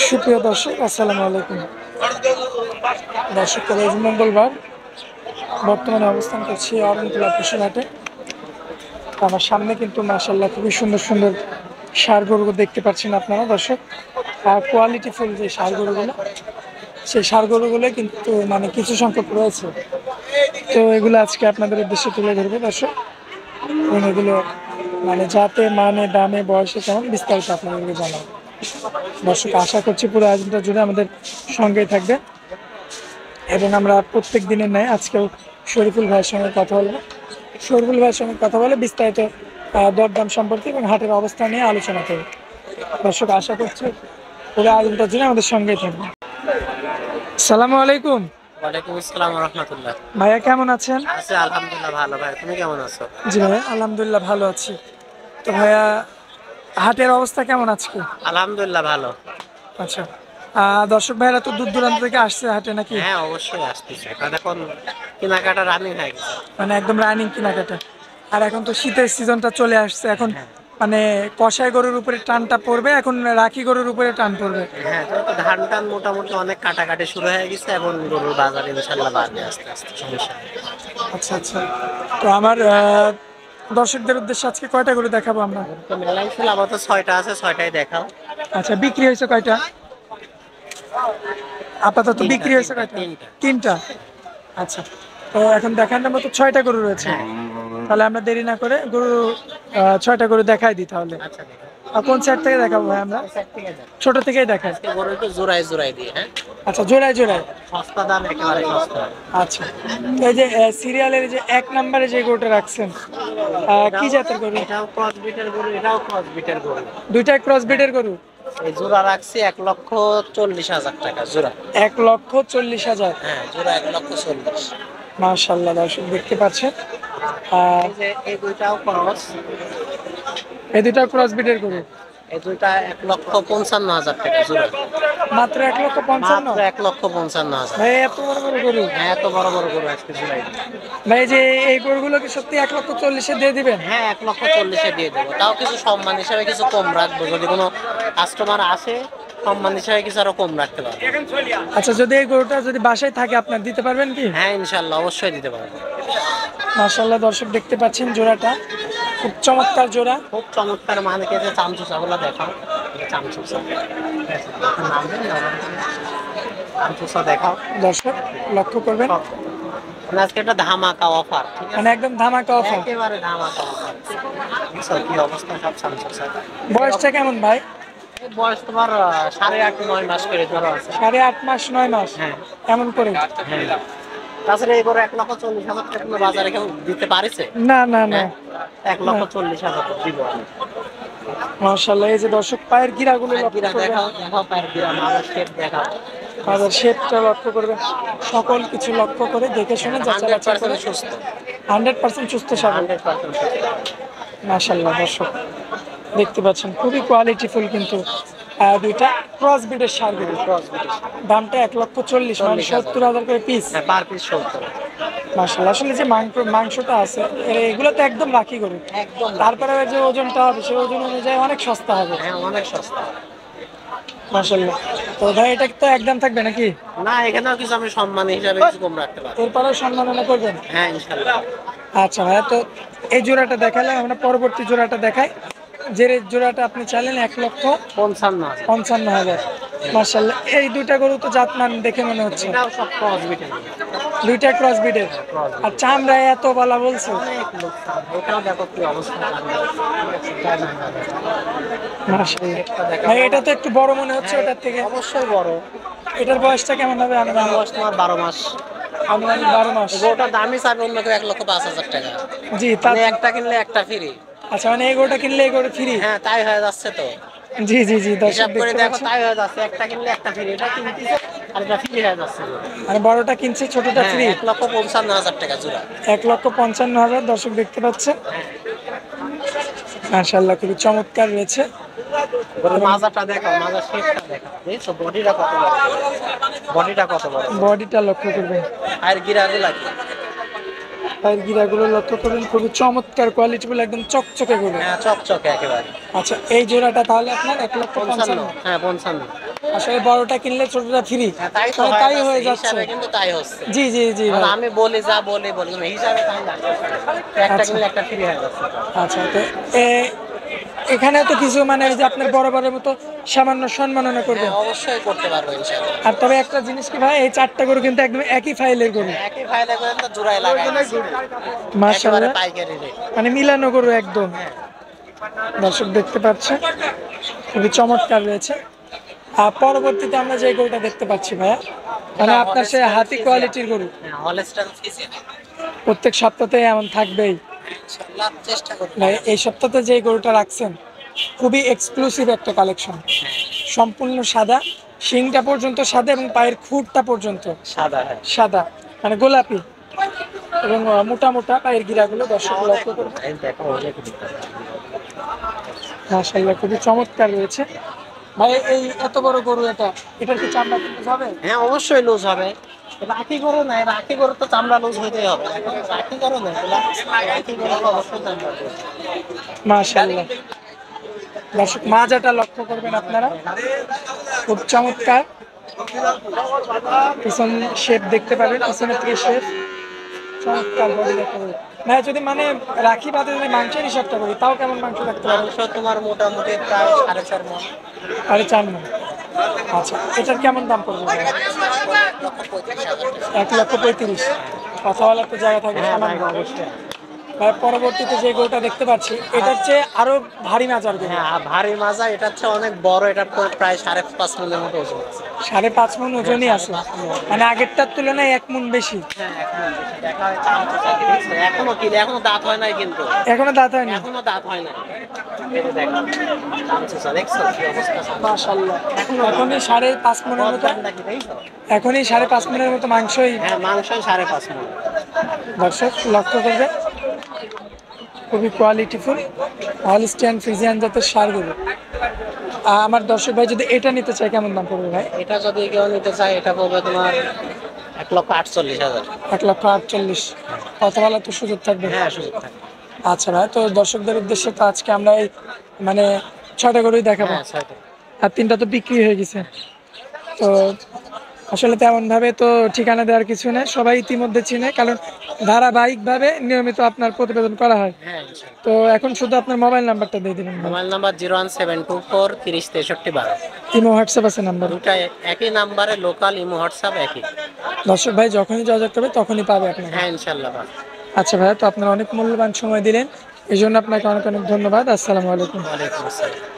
সুপ্রিয় দর্শক, আসসালামু আলাইকুম। দর্শক, আজ মঙ্গলবার, বর্তমানে অবস্থান করছি অরণকুলা পশুরহাটে। আমার সামনে কিন্তু মাশাআল্লাহ খুবই সুন্দর সুন্দর ষাঁড় গরু দেখতে পাচ্ছেন আপনারা দর্শক। আর কোয়ালিটিফুল যে ষাঁড় গরুগুলো, সেই ষাঁড় গরুগুলো কিন্তু মানে কিছু সংখ্যক রয়েছে। তো এগুলো আজকে আপনাদের উদ্দেশ্যে তুলে ধরবো দর্শক, এবং এগুলো মানে যাতে মানে দামে বয়সে কেমন বিস্তারিত আপনাদেরকে জানাবো দর্শক। আশা করছি পুরো আয়োজনটা জুড়ে আমাদের সঙ্গেই থাকবে, এবং আমরা প্রত্যেক দিনের ন্যায় আজকেও শরীফুল ভাইয়ের সঙ্গে কথা বলবো। শরীফুল ভাইয়ের সঙ্গে কথা বলে বিস্তারিত দরদাম সম্পর্কে এবং হাটের অবস্থা নিয়ে আলোচনা করব দর্শক। আশা করছি পুরো আয়োজনটা জুড়ে আমাদের সঙ্গেই থাকবে। আসসালামু আলাইকুম। ওয়ালাইকুম আসসালাম ওয়া রাহমাতুল্লাহ। ভাইয়া কেমন আছেন? আছি আলহামদুলিল্লাহ ভালো। ভাই তুমি কেমন আছো? জি ভাইয়া, আলহামদুলিল্লাহ ভালো আছি। তো ভাইয়া, হাটের অবস্থা কেমন আজকে? আলহামদুলিল্লাহ ভালো। আচ্ছা, দর্শক ভাইরা তো দূর দূরান্ত থেকে আসছে হাটে নাকি? হ্যাঁ অবশ্যই আসতেছে, কারণ এখন কেনাকাটা রানিং হয়ে গেছে। মানে একদম রানিং কেনাকাটা। আর এখন তো শীতের সিজনটা চলে আসছে, এখন মানে কষাই গরুর উপরে টানটা পড়বে, এখন রাখি গরুর উপরে টান পড়বে। হ্যাঁ, তো ধান টান মোটামুটি অনেক কাটাকাটি শুরু হয়ে গেছে, এখন গরুর বাজার ইনশাল্লাহ বাড়বে আস্তে আস্তে, সমস্যা নেই। আচ্ছা আচ্ছা, তো আমার দর্শকদের উদ্দেশ্যে আজকে কয়টা গরু দেখাবো আমরা? তো মেলাই ছিল, আবার তো 6টা আছে, 6টাই দেখাও। আচ্ছা, বিক্রি হয়েছে কয়টা? আপাতত বিক্রি হয়েছে কয়টা? তিনটা। আচ্ছা, তো এখন দেখানোর মতো 6টা গরু রয়েছে। তাহলে আমরা দেরি না করে গরু 6টা গরু দেখাই দিই তাহলে। আচ্ছা দেখো, আর কোন সাইড থেকে দেখাবো ভাই? আমরা ছোট থেকেই দেখাই। আজকে গরু একটু জোড়ায় জোড়ায় দিয়ে, হ্যাঁ আচ্ছা, জোড়ায় জোড়ায়। সস্তা দাম, একেবারে সস্তা। আচ্ছা, তো এই যে সিরিয়ালের যে 1 নম্বরে যে গরুটা রাখছেন, কি জাতের গরু? এটাও ক্রস বিটের গরু, এটাও ক্রস বিটের গরু। দুইটাই ক্রস ব্রিডের গরু। এই জোড়া রাখছি 1,40,000 টাকা জোড়া। 1,40,000। হ্যাঁ, জোড়া 1,40,000। মাশাআল্লাহ, দর্শক দেখতে পাচ্ছেন। এই যে এই দুইটাও ক্রস, এই দুইটা ক্রস ব্রিডের গরু। এই দুইটা 1,55,000 টাকা জোড়া। মাত্র 1,55,000? মাত্র 1,55,000। ভাই, এত বড় বড় গরু! হ্যাঁ, এত বড় বড় গরু আজকে জোড়াই। ভাই, যে এই গরুগুলো কি সত্যি 1,40,000 দিয়ে দিবেন? হ্যাঁ, 1,40,000 দিয়ে দেবো। তাও কিছু সম্মান হিসাবে কিছু কম রাখবো, যদি কোনো কাস্টমার আসে সম্মান হিসাবে কিছু আরো কম রাখতে পারবো। আচ্ছা, যদি এই গরুটা যদি বাসায় থাকে আপনার দিতে পারবেন কি? হ্যাঁ ইনশাল্লাহ, অবশ্যই দিতে পারবো। মাশাআল্লাহ, দর্শক দেখতে পাচ্ছেন জোড়াটা খুব চমৎকার জোড়া। খুব চমৎকার, মানে কে যে চামচুসাগুলো দেখাও, চামচুসা নাম দেন না, চামচুসা দেখাও দর্শক লক্ষ্য করবেন, মানে আজকে একটা ধামাকা অফার, ঠিক আছে? মানে একদম ধামাকা অফার। একেবারে ধামাকা অফার। কি অবস্থা সব চামচুসা। বয়সটা কেমন ভাই? বয়স তোমার 8.5-9 মাস করে ধরো আছে। 8.5 মাস 9 মাস? হ্যাঁ এমন করে? হ্যাঁ। তাছাড়া এই করে 1,40,000 টাকা কোনো বাজারে কেউ দিতে পারিছে? না না না। 1,40,000 দিব। মাশাআল্লাহ, এই যে দর্শক পায়ের গিরাগুলো লক্ষ্য গিরা করবেন, দেখাও, দেখাও পায়ের গিরা, মাথার শেপ দেখাও। মাথার শেপটা লক্ষ্য করবেন, সকল কিছু লক্ষ্য করে দেখে শুনে যাচাই বাছাই করে। 100% সুস্থ, 100% সুস্থ সবল। 100% সুস্থ। মাশাআল্লাহ, দর্শক দেখতে পাচ্ছেন খুবই কোয়ালিটিফুল, কিন্তু দুইটা ক্রস ব্রিডের ষাঁড় গরু। দামটা 1,40,000, মানে 70,000 করে পিস। হ্যাঁ, পার পিস 70। মাশাআল্লাহ, আসলে যে মাংসটা আছে এগুলো তো একদম রাখি গরু, একদম। তারপরে যে ওজনটা হবে সেই ওজন অনুযায়ী অনেক সস্তা হবে। হ্যাঁ, অনেক সস্তা। মাশাআল্লাহ, তো ভাই এটা তো একদম থাকবে নাকি? না, এখানেও কিছু আমি সম্মান হিসাবে কিছু কম রাখতে পারবো। এরপরেও সম্মাননা করবেন? হ্যাঁ ইনশাল্লাহ। আচ্ছা ভাইয়া, তো এই জোড়াটা দেখালে আমরা পরবর্তী জোড়াটা দেখাই। যে জোড়াটা আপনি চাইলেন 55,000। 1,55,000। মাশাআল্লাহ, এই দুইটা গরু তো জাতমান দেখে মনে হচ্ছে। এটাও সব ক্রস বিটের। দুইটা ক্রস ব্রিডের, আর চামড়ায় এত বলা বলছে। অনেক লোকসান। এটাও দেখো কি অবস্থা। মাশাআল্লাহ ভাই, এটা তো একটু বড় মনে হচ্ছে ওটার থেকে। অবশ্যই বড়। এটার বয়সটা কেমন হবে? এটার বয়স তোমার 12 মাস। আনুমানিক 12 মাস। গরুটার দামই চাবে অন্য কেউ 1,05,000 টাকা। জি, মানে একটা কিনলে একটা ফ্রি। আচ্ছা, মানে এই গরুটা কিনলে এই গরু ফ্রি? হ্যাঁ, তাই হয়ে যাচ্ছে তো। জি জি জি, দর্শক হিসাব করে দেখতে দেখো, পাচ্ছেন, তাই হয়ে যাচ্ছে। একটা কিনলে একটা ফ্রি, এটা কিনতেছে আর এটা ফ্রি হয়ে যাচ্ছে। মানে বড়টা কিনছে ছোটটা হ্যাঁ, ফ্রি। 1,55,000 টাকা জোড়া। 1,55,000 দর্শক দেখতে পাচ্ছেন। মাশাআল্লাহ, খুবই চমৎকার রয়েছে। মাজাটা দেখো, মাজার শেপটা দেখো, দেখছো বডিটা কত বড়, বডিটা কত বড়, বডিটা লক্ষ্য করবেন, আর গিরাগুলা কি। পায়ের গিরাগুলো লক্ষ্য করবেন, খুবই চমৎকার কোয়ালিটিফুল, একদম চকচকে গরু। হ্যাঁ, চকচকে একেবারে। আচ্ছা, এই জোড়াটা তাহলে আপনার 1,55,000? 55। হ্যাঁ 55। আসলে বড়টা কিনলে ছোটটা ফ্রি, হ্যাঁ, তাই তো তাই হয় হয়ে যাচ্ছে, যাচ্ছে। হিসাবে কিন্তু তাই হচ্ছে। জি জি জি কারণ ভাই। আমি বলি যা বলি বলি না, হিসাবে তাই লাগছে, একটা আচ্ছা কিনলে একটা ফ্রি হয়ে যাচ্ছে। আচ্ছা, তো এখানে তো কিছু মানে ওই যে আপনার বরাবরের মতো সামান্য সম্মাননা করবেন। হ্যাঁ, অবশ্যই করতে পারবো ইনশাআল্লাহ। আর তবে একটা জিনিস কি ভাই, এই 4টা গরু কিন্তু একদম একই ফাইলের গরু, একই ফাইলে করে তো জোড়ায় লাগাই দিচ্ছি। একেবারে মাশাআল্লাহ, পাইকারি রেট। মানে মিলানো গরু একদম। হ্যাঁ, দর্শক দেখতে পাচ্ছে, খুবই চমৎকার রয়েছে। আর পরবর্তীতে আমরা যে গরুটা দেখতে পাচ্ছি ভাইয়া, মানে এটা আপনার সেই হলস্টাইন হাতি ফ্রিজিয়ান। কোয়ালিটির গরু হ্যাঁ, হলস্টাইন ফ্রিজিয়ান। প্রত্যেক সপ্তাহে এমন থাকবেই ইনশাআল্লাহ চেষ্টা করব। ভাই। এই সপ্তাহে যে গরুটা রাখছেন খুবই এক্সক্লুসিভ একটা কালেকশন, সম্পূর্ণ সাদা, শিংটা পর্যন্ত সাদা এবং পায়ের খুঁটটা পর্যন্ত সাদা, হ্যাঁ। সাদা, মানে গোলাপি, এবং মোটা মোটা পায়ের গিরাগুলো দর্শক লক্ষ্য করবে। এই দেখো, অনেক দিতে হবে। মাশাআল্লাহ, খুবই চমৎকার রয়েছে ভাই। এই এত বড় গরু, এটার কি চামড়া কিন্তু হবে? হ্যাঁ, অবশ্যই লুজ হবে। রাখি গরু নাই, রাখি গরু তো চামড়া লুজ হইতেই হবে। এখন রাখি গরু নাই, রাখি গরু তো অবশ্যই চামড়া লুজ। মাশাআল্লাহ, দর্শক মাজাটা লক্ষ্য করবেন আপনারা, খুব চমৎকার। পিছন শেপ দেখতে পাবেন, পিছনের থেকে শেপ চমৎকার বডি দেখতে পাবেন ভাই। যদি মানে রাখি বাদে যদি মাংসের হিসাবটা করি, তাও কেমন মাংস থাকতে পারে? মাংস তোমার মোটামুটি প্রায় 4.5 মণ। 4.5 মণ। আচ্ছা, এটার কেমন দাম পড়বে ভাই? 1,35,000। কথা বলার তো জায়গা থাকে হ্যাঁ ভাই, সামান্য অবশ্যই। ভাই। পরবর্তীতে যে গরুটা দেখতে পাচ্ছি, এটার চেয়ে আরো ভারী মাজার গরু, হ্যাঁ, ভারী মাজা, এটা হচ্ছে অনেক বড়, এটা তো প্রায় 5.5 মণের মতো ওজন আছে। 5.5 মণ ওজনই আছে, 5.5 মণ। মানে আগেরটার তুলনায় 1 মণ বেশি। হ্যাঁ, এখনো বেশি দেখা হয়, চামচা দেখছো? এখনো কি, এখনো দাঁত হয় নাই কিন্তু, এখনো দাঁত হয়নি। এখনো দাঁত হয় নাই। এই যে দেখো, চামচা দেখছো কি অবস্থা? মাশাআল্লাহ, এখনই 5.5 মণের মতো, নাকি দেখছো? এখনই 5.5 মণের মতো মাংসই হ্যাঁ, মাংস 5.5 মণ। দর্শক লক্ষ্য করবে। খুবই কোয়ালিটিফুল হলস্টাইন ফ্রিজিয়ান জাতের ষাঁড় গরু। আমার দর্শক ভাই যদি এটা নিতে চায়, কেমন দাম পড়বে ভাই? এটা যদি কেউ নিতে চায়, এটা পড়বে তোমার 1,48,000। 1,48,000। কথা বলার তো সুযোগ থাকবে? হ্যাঁ, সুযোগ থাকে। আচ্ছা ভাই, তো দর্শকদের উদ্দেশ্যে তো আজকে আমরা এই মানে 6টা গরুই দেখাবো, হ্যাঁ, 6টা। আর 3টা তো বিক্রি হয়ে গেছে। তো আসলে তেমন ভাবে তো ঠিকানা দেওয়ার কিছু নেই, সবাই ইতিমধ্যে চিনে, কারণ ধারাবাহিকভাবে নিয়মিত আপনার প্রতিবেদন করা হয়। হ্যাঁ, ইনশাআল্লাহ। তো এখন শুধু আপনার মোবাইল নাম্বারটা দিয়ে দিবেন ভাই। Mobile number 01724 30 63 12। ইমো হোয়াটসঅ্যাপ আছে নাম্বার? দুটা একই নাম্বারে, লোকাল ইমো হোয়াটসঅ্যাপ একই। দর্শক ভাই যখনই যোগাযোগ করবে তখনই পাবে আপনাকে। হ্যাঁ, ইনশাআল্লাহ পাবে। আচ্ছা ভাইয়া, তো আপনার অনেক মূল্যবান সময় দিলেন, এই জন্য আপনাকে অনেক অনেক ধন্যবাদ। আসসালামু আলাইকুম। ওয়ালাইকুম আসসালাম।